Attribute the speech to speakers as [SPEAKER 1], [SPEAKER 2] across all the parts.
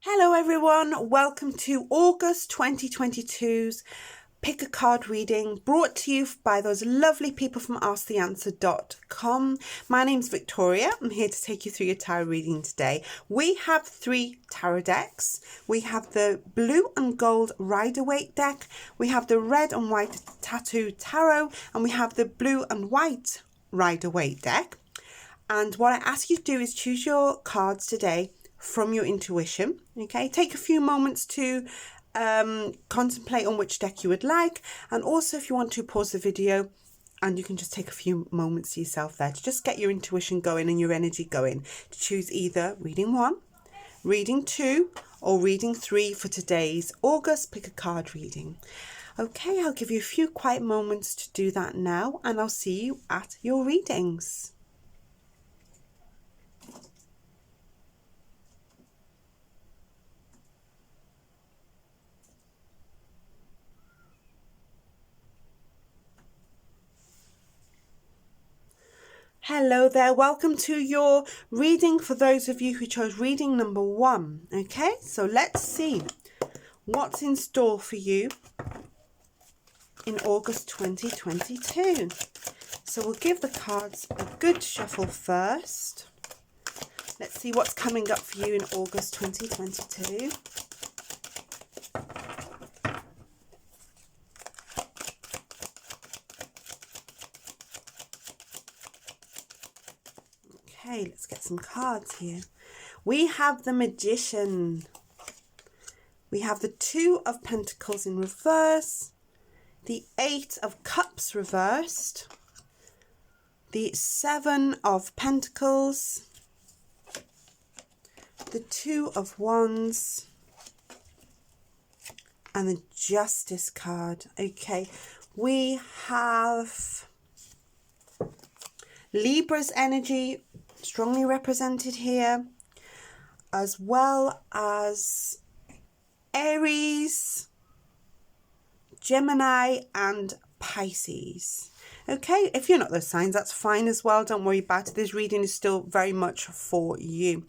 [SPEAKER 1] Hello everyone, welcome to August 2022's Pick a Card reading brought to you by those lovely people from asktheanswer.com. My name's Victoria. I'm here to take you through your tarot reading today. We have 3 tarot decks. We have the blue and gold Rider-Waite deck, we have the red and white tattoo tarot, and we have the blue and white Rider-Waite deck. And what I ask you to do is choose your cards today from your intuition. Okay, take a few moments to contemplate on which deck you would like, and also if you want to pause the video and you can just take a few moments to yourself there to just get your intuition going and your energy going to choose either reading 1, reading 2 or reading 3 for today's August Pick a Card reading. Okay, I'll give you a few quiet moments to do that now, and I'll see you at your readings. Hello there, welcome to your reading for those of you who chose reading number 1. Okay, so let's see what's in store for you in August 2022. So we'll give the cards a good shuffle first. Let's see what's coming up for you in August 2022. Okay, let's get some cards here. We have the Magician. We have the 2 of Pentacles in reverse, the 8 of Cups reversed, the 7 of Pentacles, the 2 of Wands, and the Justice card. Okay, we have Libra's energy strongly represented here, as well as Aries, Gemini and Pisces. Okay, if you're not those signs, that's fine as well. Don't worry about it. This reading is still very much for you.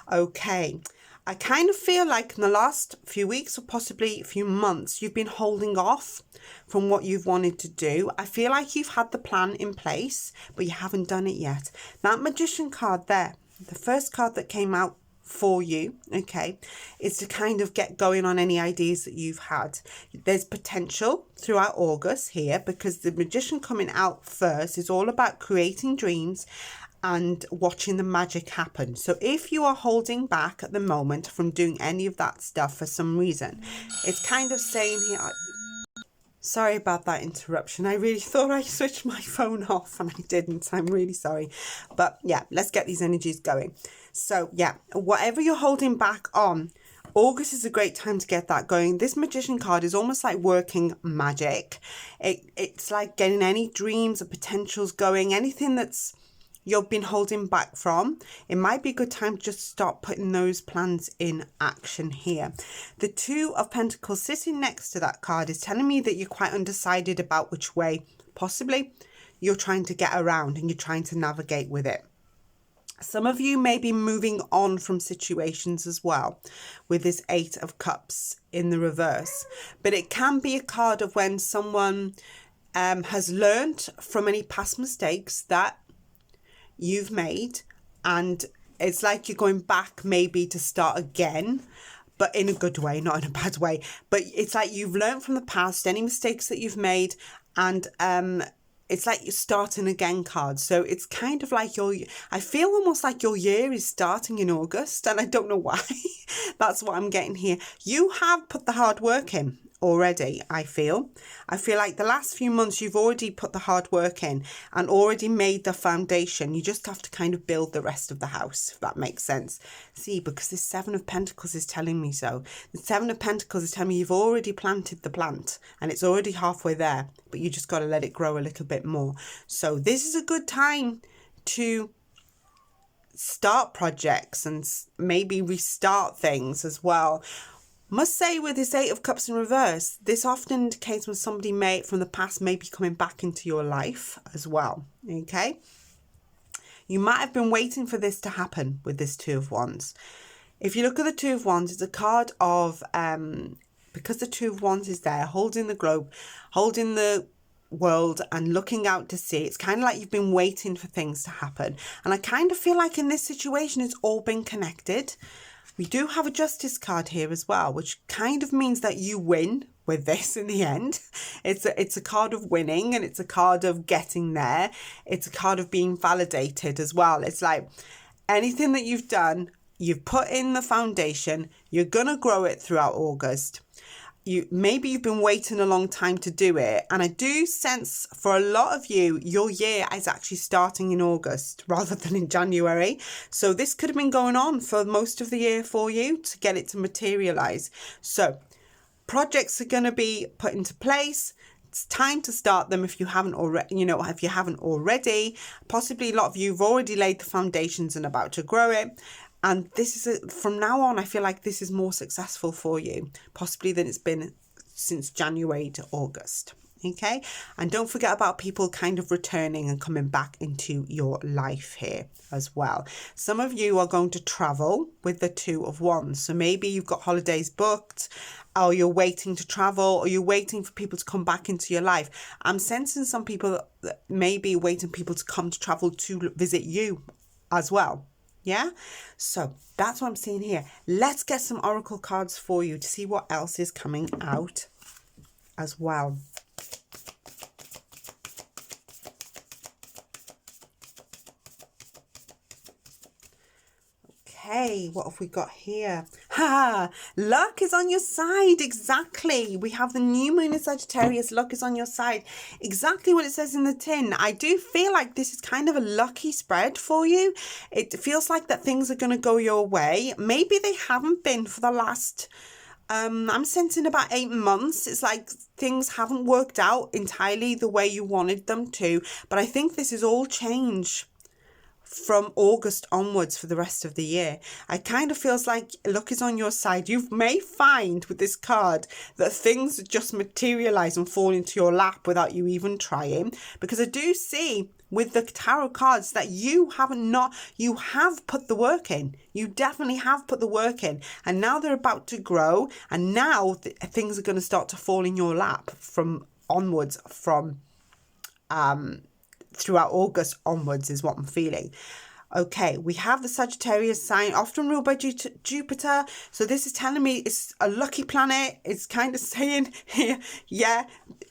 [SPEAKER 1] Okay, I kind of feel like in the last few weeks or possibly a few months, you've been holding off from what you've wanted to do. I feel like you've had the plan in place, but you haven't done it yet. That Magician card there, the first card that came out for you, okay, is to kind of get going on any ideas that you've had. There's potential throughout August here, because the Magician coming out first is all about creating dreams and watching the magic happen. So if you are holding back at the moment from doing any of that stuff for some reason, it's kind of saying here, sorry about that interruption. I really thought I switched my phone off and I didn't. I'm really sorry. But yeah, let's get these energies going. So yeah, whatever you're holding back on, August is a great time to get that going. This Magician card is almost like working magic. It's like getting any dreams or potentials going, anything that's you've been holding back from. It might be a good time to just start putting those plans in action here. The 2 of Pentacles sitting next to that card is telling me that you're quite undecided about which way possibly you're trying to get around and you're trying to navigate with it. Some of you may be moving on from situations as well with this 8 of Cups in the reverse, but it can be a card of when someone has learned from any past mistakes that you've made, and it's like you're going back maybe to start again, but in a good way, not in a bad way. But it's like you've learned from the past, any mistakes that you've made, and it's like you're starting again card. So it's kind of like I feel almost like your year is starting in August, and I don't know why. That's what I'm getting here. You have put the hard work in already. I feel like the last few months you've already put the hard work in and already made the foundation. You just have to kind of build the rest of the house, if that makes sense. See, because the 7 of Pentacles is telling me so. The 7 of Pentacles is telling me you've already planted the plant and it's already halfway there, but you just got to let it grow a little bit more. So this is a good time to start projects and maybe restart things as well. Must say with this 8 of Cups in reverse, this often indicates when somebody from the past may be coming back into your life as well, okay? You might have been waiting for this to happen with this 2 of Wands. if you look at the Two of Wands, it's a card of, because the Two of Wands is there, holding the globe, holding the world and looking out to sea. It's kind of like you've been waiting for things to happen. And I kind of feel like in this situation, it's all been connected. We do have a Justice card here as well, which kind of means that you win with this in the end. It's a card of winning, and it's a card of getting there. It's a card of being validated as well. It's like anything that you've done, you've put in the foundation, you're going to grow it throughout August. Maybe you've been waiting a long time to do it. And I do sense for a lot of you, your year is actually starting in August rather than in January. So this could have been going on for most of the year for you to get it to materialize. So projects are going to be put into place. It's time to start them if you haven't already, Possibly a lot of you have already laid the foundations and about to grow it. And this is, from now on, I feel like this is more successful for you, possibly than it's been since January to August. Okay. And don't forget about people kind of returning and coming back into your life here as well. Some of you are going to travel with the Two of Wands. So maybe you've got holidays booked, or you're waiting to travel, or you're waiting for people to come back into your life. I'm sensing some people that may be waiting people to come to travel to visit you as well. Yeah, so that's what I'm seeing here. Let's get some oracle cards for you to see what else is coming out as well. Okay, what have we got here? Ha! Luck is on your side. Exactly. We have the new moon in Sagittarius. Luck is on your side. Exactly what it says in the tin. I do feel like this is kind of a lucky spread for you. It feels like that things are going to go your way. Maybe they haven't been for the last... I'm sensing about 8 months. It's like things haven't worked out entirely the way you wanted them to. But I think this is all change from August onwards for the rest of the year. I kind of feels like luck is on your side. You may find with this card that things just materialize and fall into your lap without you even trying, because I do see with the tarot cards that you have put the work in. You definitely have put the work in, and now they're about to grow, and now things are going to start to fall in your lap from onwards, from throughout August onwards is what I'm feeling. Okay, we have the Sagittarius sign, often ruled by Jupiter. So this is telling me it's a lucky planet. It's kind of saying here, yeah,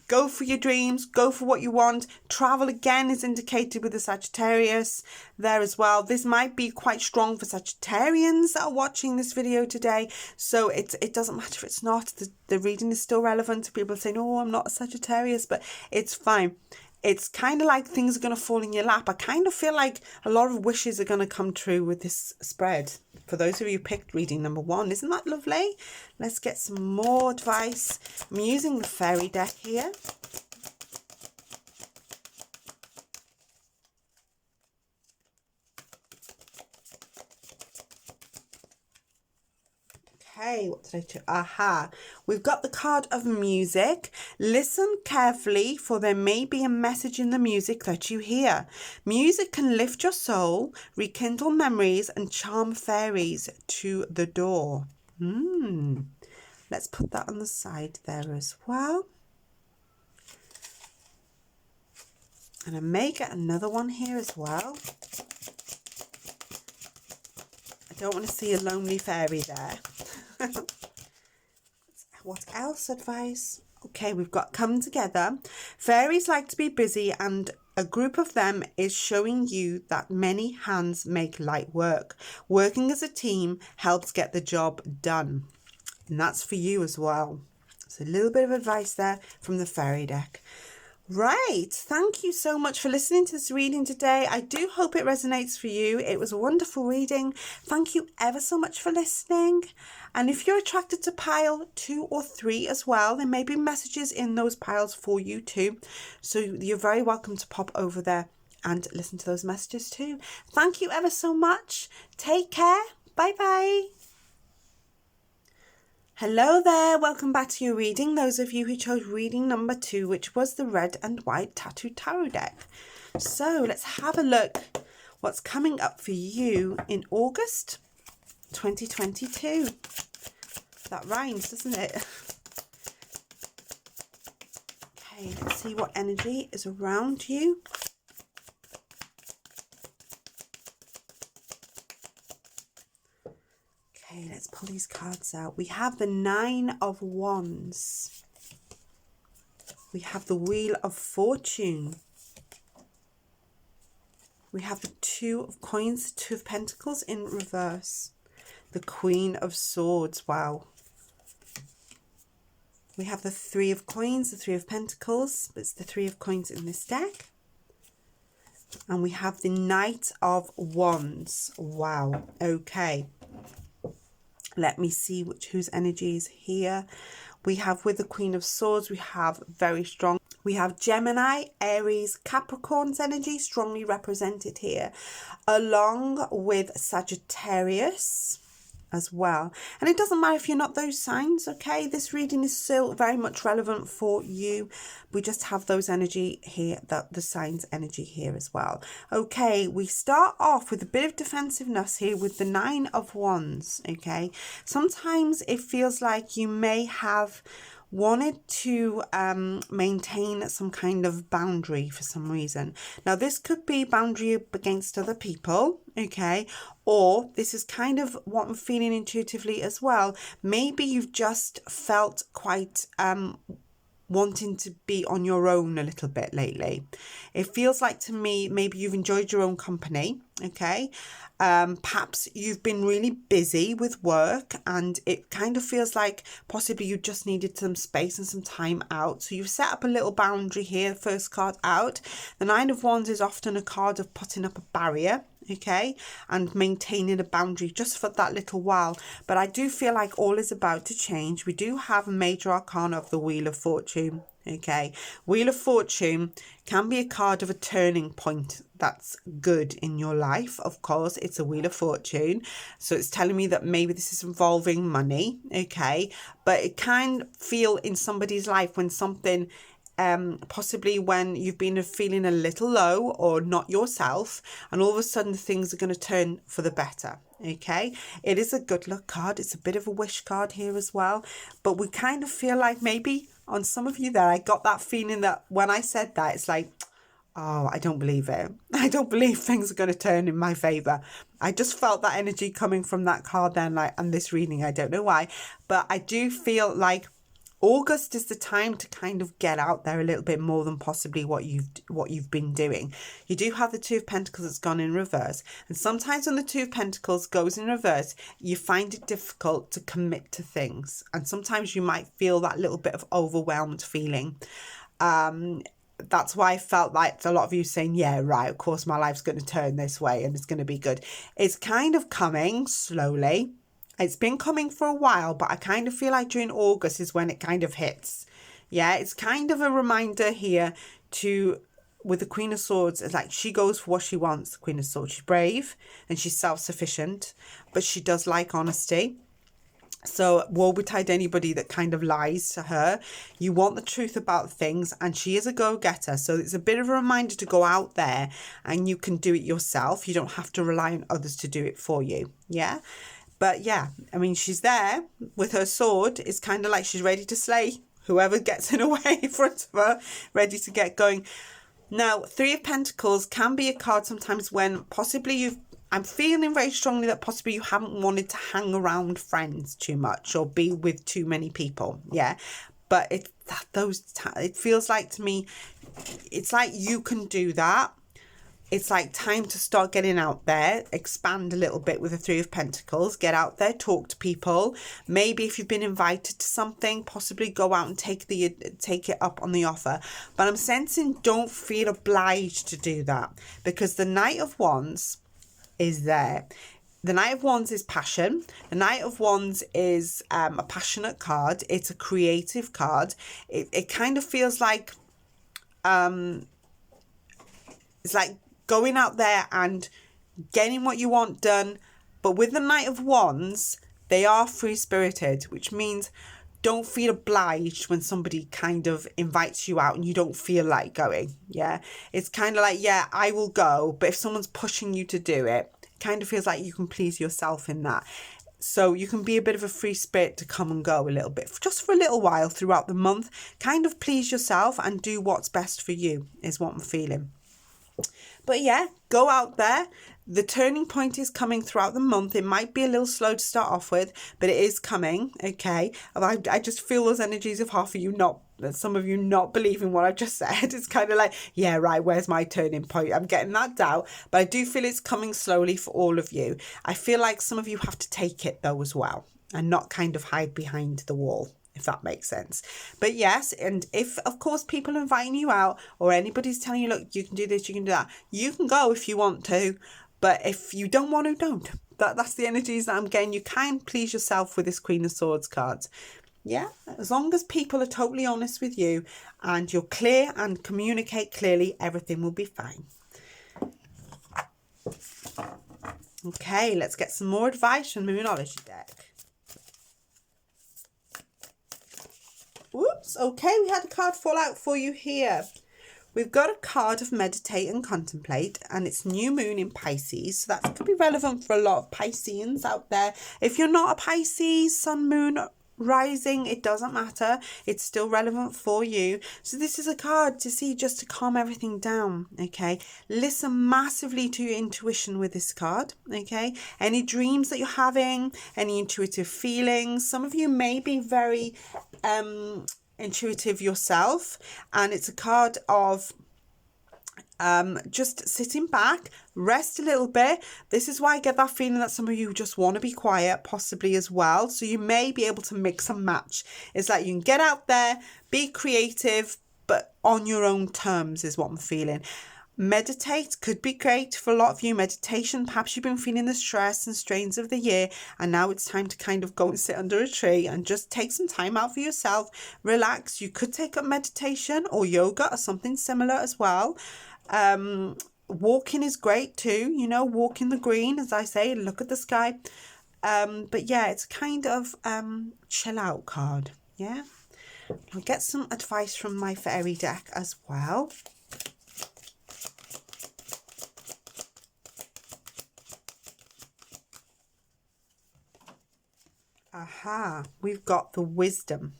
[SPEAKER 1] go for your dreams, go for what you want. Travel again is indicated with the Sagittarius there as well. This might be quite strong for Sagittarians that are watching this video today. So it doesn't matter if it's not. The reading is still relevant to people saying, oh, I'm not a Sagittarius, but it's fine. It's kind of like things are going to fall in your lap. I kind of feel like a lot of wishes are going to come true with this spread. For those of you who picked reading number 1, isn't that lovely? Let's get some more advice. I'm using the fairy deck here. Okay, what did I do? Aha, we've got the card of music. Listen carefully, for there may be a message in the music that you hear. Music can lift your soul, rekindle memories, and charm fairies to the door. Let's put that on the side there as well. And I may get another one here as well. I don't want to see a lonely fairy there. What else advice? Okay, we've got come together. Fairies like to be busy, and a group of them is showing you that many hands make light work. Working as a team helps get the job done. And that's for you as well. So a little bit of advice there from the fairy deck. Right, thank you so much for listening to this reading today. I do hope it resonates for you. It was a wonderful reading. Thank you ever so much for listening. And if you're attracted to pile 2 or 3 as well, there may be messages in those piles for you too. So you're very welcome to pop over there and listen to those messages too. Thank you ever so much. Take care. Bye bye. Hello there, welcome back to your reading. Those of you who chose reading number 2, which was the red and white tattoo tarot deck. So let's have a look what's coming up for you in August 2022. That rhymes, doesn't it? Okay, let's see what energy is around you. Okay, let's pull these cards out. We have the 9 of Wands. We have the Wheel of Fortune. We have the 2 of Coins, 2 of Pentacles in reverse. The Queen of Swords, wow. We have the 3 of Coins, the 3 of Pentacles. It's the 3 of Coins in this deck. And we have the Knight of Wands. Wow, okay. Let me see whose energy is here. We have with the Queen of Swords, we have very strong. We have Gemini, Aries, Capricorn's energy strongly represented here, along with Sagittarius as well. And it doesn't matter if you're not those signs, okay? This reading is still very much relevant for you. We just have those energy here, the signs energy here as well. Okay, we start off with a bit of defensiveness here with the 9 of Wands, okay? Sometimes it feels like you may have wanted to maintain some kind of boundary for some reason. Now, this could be boundary against other people, okay? Or this is kind of what I'm feeling intuitively as well. Maybe you've just felt quite wanting to be on your own a little bit lately. It feels like to me, maybe you've enjoyed your own company, okay? Perhaps you've been really busy with work and it kind of feels like possibly you just needed some space and some time out. So you've set up a little boundary here, first card out. The 9 of Wands is often a card of putting up a barrier, okay, and maintaining a boundary just for that little while. But I do feel like all is about to change. We do have a major arcana of the Wheel of Fortune, okay. Wheel of Fortune can be a card of a turning point that's good in your life. Of course, it's a Wheel of Fortune, so it's telling me that maybe this is involving money, okay, but it can feel in somebody's life when something possibly when you've been feeling a little low or not yourself, and all of a sudden things are going to turn for the better, okay. It is a good luck card. It's a bit of a wish card here as well, but we kind of feel like maybe on some of you there, I got that feeling that when I said that, it's like, oh, I don't believe it. I don't believe things are going to turn in my favor. I just felt that energy coming from that card then, like, and this reading, I don't know why, but I do feel like August is the time to kind of get out there a little bit more than possibly what you've been doing. You do have the 2 of Pentacles that's gone in reverse, and sometimes when the 2 of Pentacles goes in reverse, you find it difficult to commit to things, and sometimes you might feel that little bit of overwhelmed feeling. That's why I felt like a lot of you saying, yeah, right, of course my life's going to turn this way and it's going to be good. It's kind of coming slowly. It's been coming for a while, but I kind of feel like during August is when it kind of hits. Yeah, it's kind of a reminder here with the Queen of Swords, it's like she goes for what she wants, the Queen of Swords. She's brave and she's self-sufficient, but she does like honesty. So woe betide anybody that kind of lies to her. You want the truth about things, and she is a go-getter. So it's a bit of a reminder to go out there and you can do it yourself. You don't have to rely on others to do it for you. Yeah. But yeah, I mean, she's there with her sword. It's kind of like she's ready to slay whoever gets in her way in front of her, ready to get going. Now, 3 of Pentacles can be a card sometimes when possibly I'm feeling very strongly that possibly you haven't wanted to hang around friends too much or be with too many people. Yeah. But it feels like to me, it's like you can do that. It's like time to start getting out there, expand a little bit with the 3 of Pentacles, get out there, talk to people. Maybe if you've been invited to something, possibly go out and take it up on the offer. But I'm sensing don't feel obliged to do that, because the Knight of Wands is there. The Knight of Wands is passion. The Knight of Wands is a passionate card. It's a creative card. It kind of feels like it's like going out there and getting what you want done. But with the Knight of Wands, they are free-spirited, which means don't feel obliged when somebody kind of invites you out and you don't feel like going. Yeah, it's kind of like, yeah, I will go, but if someone's pushing you to do it, it kind of feels like you can please yourself in that. So you can be a bit of a free spirit to come and go a little bit, just for a little while throughout the month. Kind of please yourself and do what's best for you is what I'm feeling. But yeah, go out there. The turning point is coming throughout the month. It might be a little slow to start off with, but it is coming, okay? I just feel those energies of half of you some of you not believing what I've just said. It's kind of like, yeah, right, where's my turning point? I'm getting that doubt, but I do feel it's coming slowly for all of you. I feel like some of you have to take it though as well and not kind of hide behind the wall, if that makes sense. But yes, and if, of course, people are inviting you out or anybody's telling you, look, you can do this, you can do that, you can go if you want to. But if you don't want to, don't. That's the energies that I'm getting. You can please yourself with this Queen of Swords card. Yeah, as long as people are totally honest with you and you're clear and communicate clearly, everything will be fine. Okay, let's get some more advice from the Moonology deck. Whoops, okay, we had a card fall out for you here. We've got a card of meditate and contemplate, and it's new moon in Pisces. So that could be relevant for a lot of Pisceans out there. If you're not a Pisces, sun, moon, rising, it doesn't matter. It's still relevant for you. So this is a card to see just to calm everything down, okay? Listen massively to your intuition with this card, okay? Any dreams that you're having, any intuitive feelings. Some of you may be very intuitive yourself, and it's a card of just sitting back, rest a little bit. This is why I get that feeling that some of you just want to be quiet, possibly as well. So you may be able to mix and match. It's like you can get out there, be creative, but on your own terms is what I'm feeling. Meditate could be great for a lot of you. Meditation, perhaps you've been feeling the stress and strains of the year, and now it's time to kind of go and sit under a tree and just take some time out for yourself, relax. You could take up meditation or yoga or something similar as well. Walking is great too, you know, walk in the green, as I say, look at the sky. But yeah, it's kind of chill out card. Yeah, I'll get some advice from my fairy deck as well. Aha, we've got the wisdom.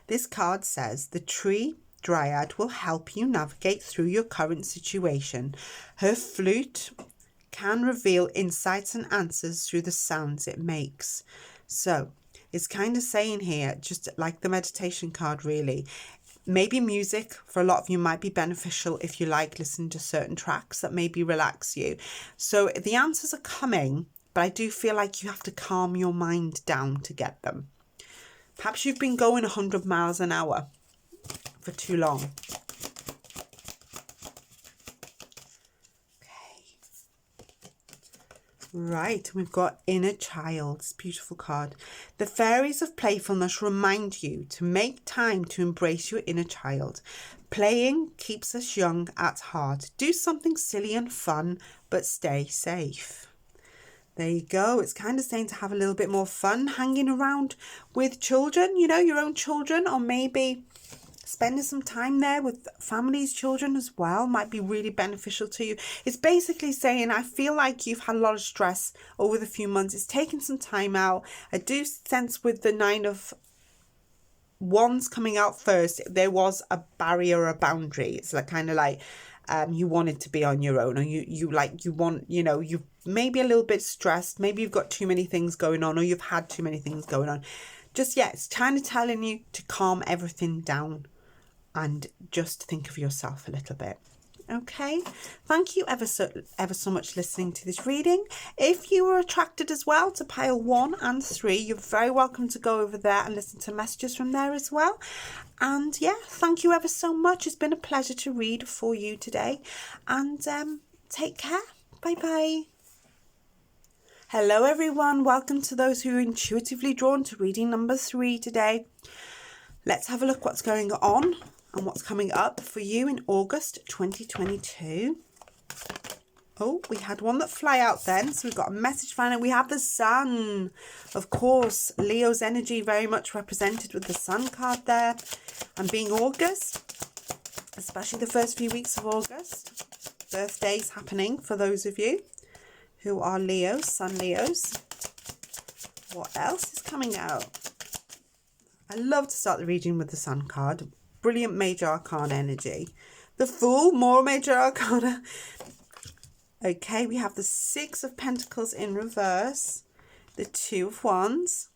[SPEAKER 1] This card says the tree dryad will help you navigate through your current situation. Her flute can reveal insights and answers through the sounds it makes. So it's kind of saying here, just like the meditation card really, maybe music for a lot of you might be beneficial if you like listening to certain tracks that maybe relax you. So the answers are coming, but I do feel like you have to calm your mind down to get them. Perhaps you've been going 100 miles an hour for too long. Okay. Right, we've got inner child. It's a beautiful card. The fairies of playfulness remind you to make time to embrace your inner child. Playing keeps us young at heart. Do something silly and fun, but stay safe. There you go. It's kind of saying to have a little bit more fun hanging around with children, you know, your own children, or maybe spending some time there with families, children as well might be really beneficial to you. It's basically saying, I feel like you've had a lot of stress over the few months. It's taking some time out. I do sense with the 9 of Wands coming out first, there was a barrier, a boundary. It's like kind of like you wanted to be on your own, or you want, you know, you maybe a little bit stressed, maybe you've got too many things going on, or you've had too many things going on. Just, yeah, it's kind of telling you to calm everything down and just think of yourself a little bit. Okay, thank you ever so much listening to this reading. If you were attracted as well to pile 1 and 3, you're very welcome to go over there and listen to messages from there as well. And yeah, thank you ever so much. It's been a pleasure to read for you today, and take care. Bye bye. Hello everyone, welcome to those who are intuitively drawn to reading number 3 today. Let's have a look what's going on and what's coming up for you in August 2022. Oh, we had one that fly out then, so we've got a message finally. We have the sun. Of course, Leo's energy very much represented with the sun card there. And being August, especially the first few weeks of August, birthdays happening for those of you who are Leos, sun Leos. What else is coming out? I love to start the reading with the Sun card. Brilliant Major Arcana energy. The Fool, more Major Arcana. Okay, we have the Six of Pentacles in reverse. The Two of Wands.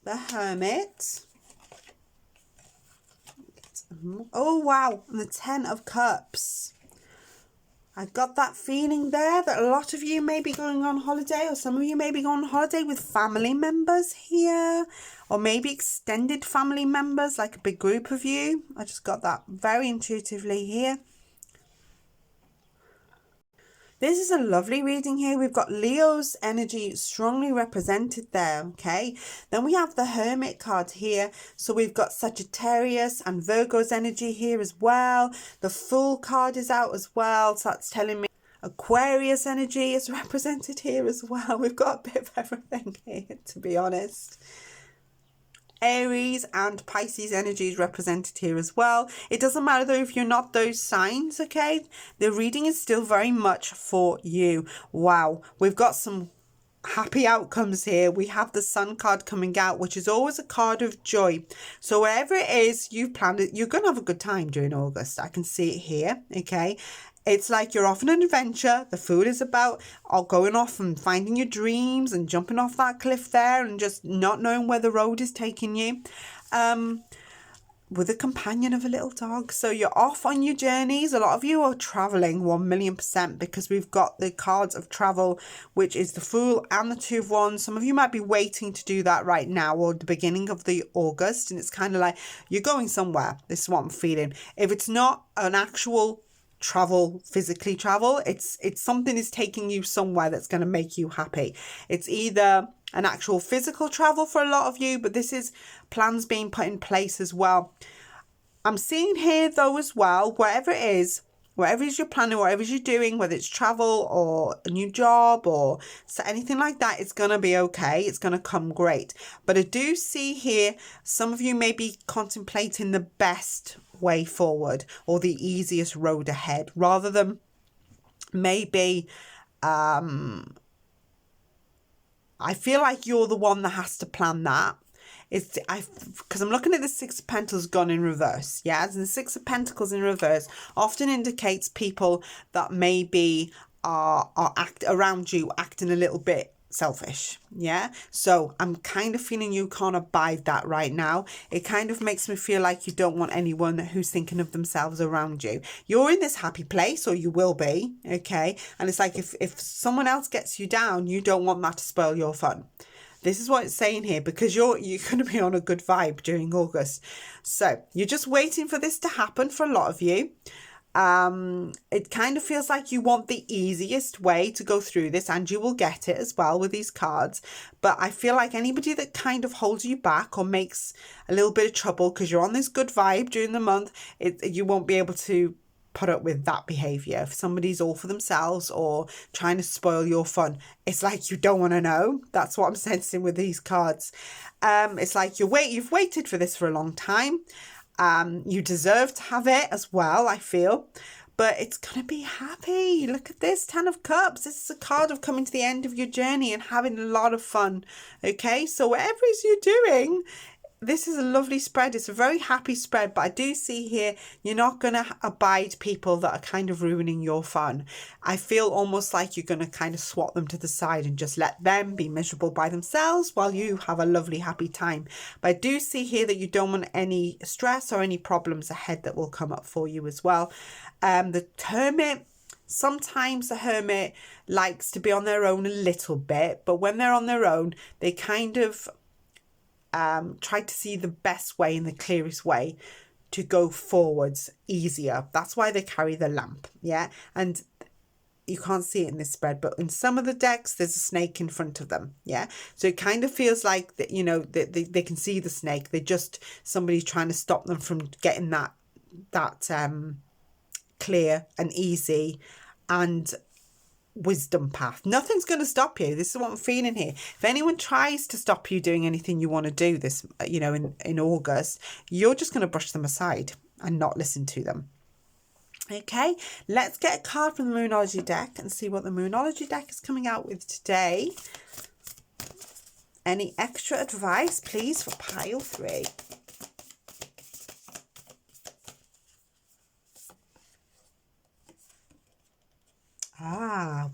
[SPEAKER 1] The Hermit. Oh, wow. And the Ten of Cups. I got that feeling there that a lot of you may be going on holiday, or some of you may be going on holiday with family members here, or maybe extended family members, like a big group of you. I just got that very intuitively here. This is a lovely reading here. We've got Leo's energy strongly represented there, okay? Then we have the Hermit card here. So we've got Sagittarius and Virgo's energy here as well. The Fool card is out as well. So that's telling me Aquarius energy is represented here as well. We've got a bit of everything here, to be honest. Aries and Pisces energy is represented here as well. It doesn't matter though if you're not those signs, okay? The reading is still very much for you. Wow, we've got some happy outcomes here. We have the Sun card coming out, which is always a card of joy. So wherever it is you've planned it, you're going to have a good time during August. I can see it here, okay? It's like you're off on an adventure. The Fool is about going off and finding your dreams and jumping off that cliff there and just not knowing where the road is taking you. With a companion of a little dog. So you're off on your journeys. A lot of you are traveling 1,000,000%, because we've got the cards of travel, which is the Fool and the Two of Wands. Some of you might be waiting to do that right now, or the beginning of the August. And it's kind of like you're going somewhere. This is what I'm feeling. If it's not an actual travel, physically travel, it's something is taking you somewhere that's going to make you happy. It's either an actual physical travel for a lot of you, but this is plans being put in place as well. I'm seeing here though as well, whatever it is you're planning, whatever you're doing, whether it's travel or a new job or anything like that, it's going to be okay. It's going to come great. But I do see here, some of you may be contemplating the best way forward or the easiest road ahead, rather than maybe I feel like you're the one that has to plan that. Because I'm looking at the Six of Pentacles gone in reverse. Yeah, and the Six of Pentacles in reverse often indicates people that maybe are around you acting a little bit selfish. Yeah, so I'm kind of feeling you can't abide that right now. It kind of makes me feel like you don't want anyone who's thinking of themselves around you. You're in this happy place, or you will be, okay? And it's like if someone else gets you down, you don't want that to spoil your fun. This is what it's saying here, because you're going to be on a good vibe during August. So you're just waiting for this to happen for a lot of you. It kind of feels like you want the easiest way to go through this, and you will get it as well with these cards. But I feel like anybody that kind of holds you back or makes a little bit of trouble because you're on this good vibe during the month, you won't be able to put up with that behavior. If somebody's all for themselves or trying to spoil your fun, it's like you don't want to know. That's what I'm sensing with these cards. It's like you've waited for this for a long time. You deserve to have it as well, I feel. But it's going to be happy. Look at this, Ten of Cups. This is a card of coming to the end of your journey and having a lot of fun. Okay, so whatever it is you're doing, this is a lovely spread. It's a very happy spread, but I do see here you're not going to abide people that are kind of ruining your fun. I feel almost like you're going to kind of swat them to the side and just let them be miserable by themselves while you have a lovely happy time. But I do see here that you don't want any stress or any problems ahead that will come up for you as well. The Hermit. Sometimes the Hermit likes to be on their own a little bit, but when they're on their own, they kind of try to see the best way and the clearest way to go forwards easier. That's why they carry the lamp. Yeah, and you can't see it in this spread, but in some of the decks there's a snake in front of them. Yeah, so it kind of feels like that, you know, they can see the snake. They're just somebody trying to stop them from getting that clear and easy and wisdom path. Nothing's going to stop you. This is what I'm feeling here. If anyone tries to stop you doing anything you want to do this, you know, in August, you're just going to brush them aside and not listen to them. Okay, let's get a card from the Moonology deck and see what the Moonology deck is coming out with today. Any extra advice, please, for pile 3?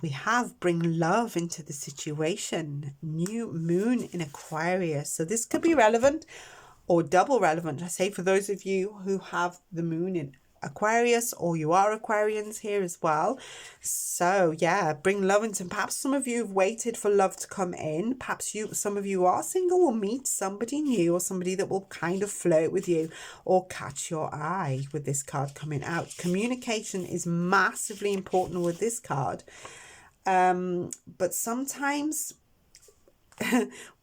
[SPEAKER 1] We have bring love into the situation. New moon in Aquarius. So this could be relevant or double relevant. I say for those of you who have the moon in Aquarius, or you are Aquarians here as well. So yeah, bring love into, perhaps some of you have waited for love to come in. Perhaps some of you are single, will meet somebody new or somebody that will kind of flirt with you or catch your eye with this card coming out. Communication is massively important with this card. But sometimes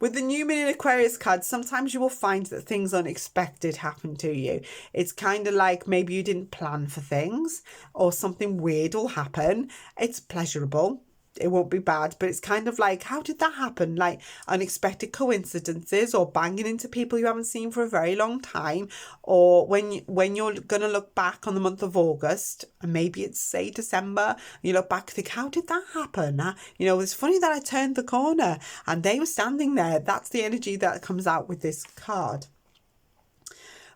[SPEAKER 1] with the new moon in Aquarius card, sometimes you will find that things unexpected happen to you. It's kind of like maybe you didn't plan for things or something weird will happen. It's pleasurable. It won't be bad, but it's kind of like, how did that happen? Like unexpected coincidences, or banging into people you haven't seen for a very long time, or when you're going to look back on the month of August, and maybe it's say December, you look back and think, how did that happen? It's funny that I turned the corner and they were standing there. That's the energy that comes out with this card.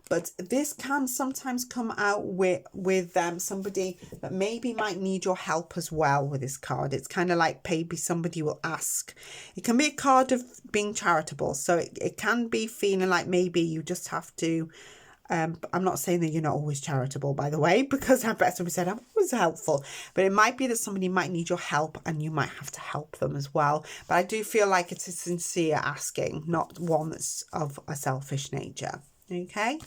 [SPEAKER 1] But this can sometimes come out with somebody that maybe might need your help as well with this card. It's kind of like maybe somebody will ask. It can be a card of being charitable. So it can be feeling like maybe you just have to... I'm not saying that you're not always charitable, by the way, because I bet somebody said I'm always helpful. But it might be that somebody might need your help and you might have to help them as well. But I do feel like it's a sincere asking, not one that's of a selfish nature. Okay,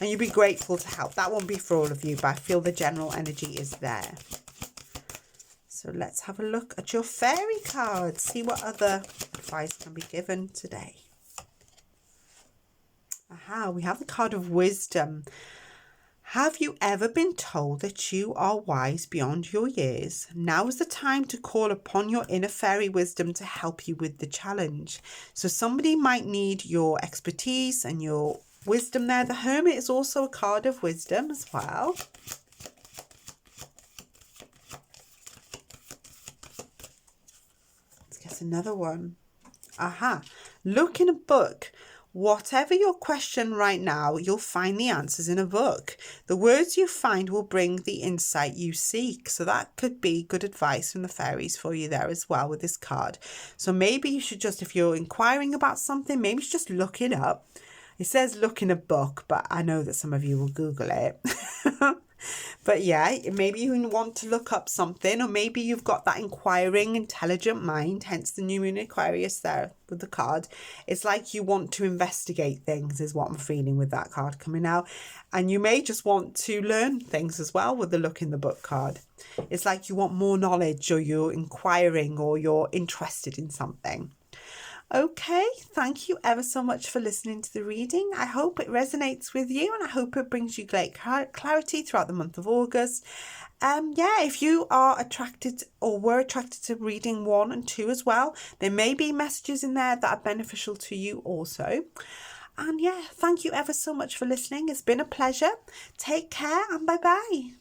[SPEAKER 1] and you'd be grateful to help. That won't be for all of you, but I feel the general energy is there. So let's have a look at your fairy cards, see what other advice can be given today. We have the card of wisdom. Have you ever been told that you are wise beyond your years? Now is the time to call upon your inner fairy wisdom to help you with the challenge. So somebody might need your expertise and your wisdom there. The Hermit is also a card of wisdom as well. Let's get another one. Look in a book. Whatever your question right now, you'll find the answers in a book. The words you find will bring the insight you seek. So that could be good advice from the fairies for you there as well with this card. So maybe you should just, if you're inquiring about something, maybe you should just look it up. It says look in a book, but I know that some of you will Google it. But yeah, maybe you want to look up something, or maybe you've got that inquiring, intelligent mind, hence the new moon Aquarius there with the card. It's like you want to investigate things is what I'm feeling with that card coming out. And you may just want to learn things as well with the look in the book card. It's like you want more knowledge, or you're inquiring, or you're interested in something. Okay, thank you ever so much for listening to the reading. I hope it resonates with you, and I hope it brings you great clarity throughout the month of August. If you are attracted or were attracted to reading 1 and 2 as well, there may be messages in there that are beneficial to you also. And yeah, thank you ever so much for listening. It's been a pleasure. Take care and bye-bye.